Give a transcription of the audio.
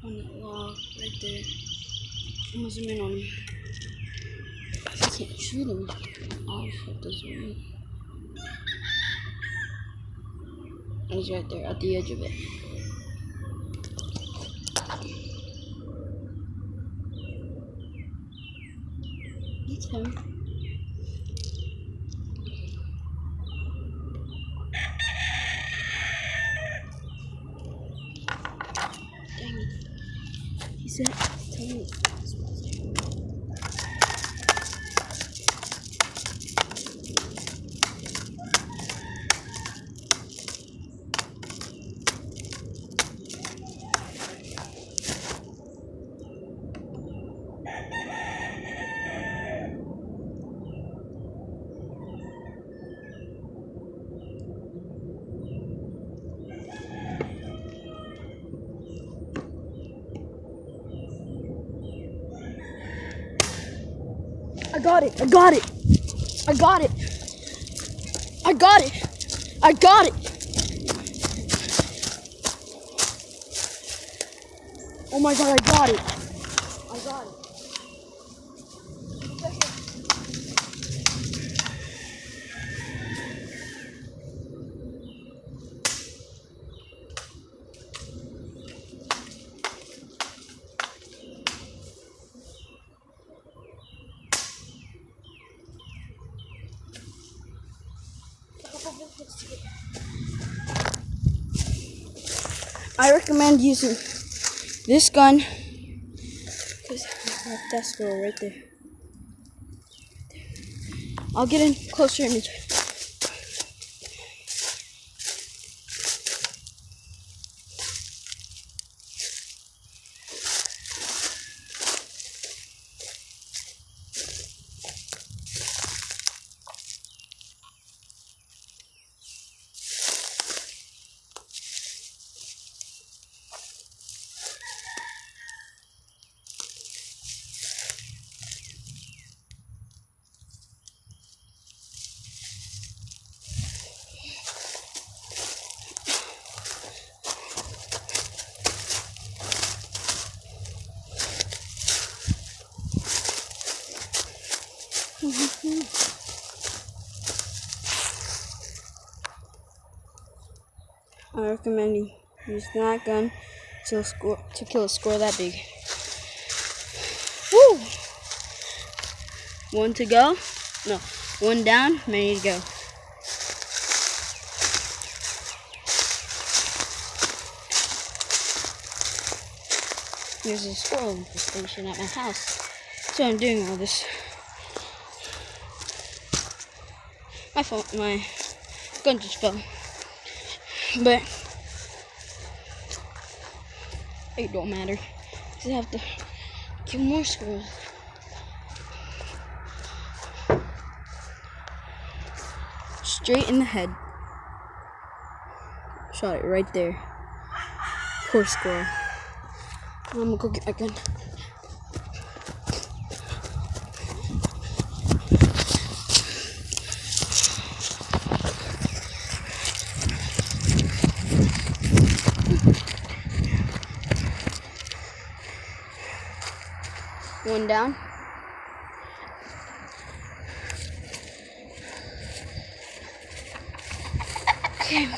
on that log right there. I'm gonna zoom in on him. I can't shoot him. Oh, shit, this way. He's right there at the edge of it. It's him. Dang it. He said, tell me. I got it. I got it. I got it. I got it. I got it. Oh my god, I got it. I got it. I recommend using this gun because that squirrel right there. I'll get in closer image. I recommend you use that gun to kill a squirrel that big. Woo! One to go. No, one down, many to go. There's a squirrel infestation at my house. So I'm doing all this. My fault, my gun just fell. But it don't matter. I have to kill more squirrels. Straight in the head. Shot it right there. Poor squirrel. I'm gonna go get my gun. One down. Okay.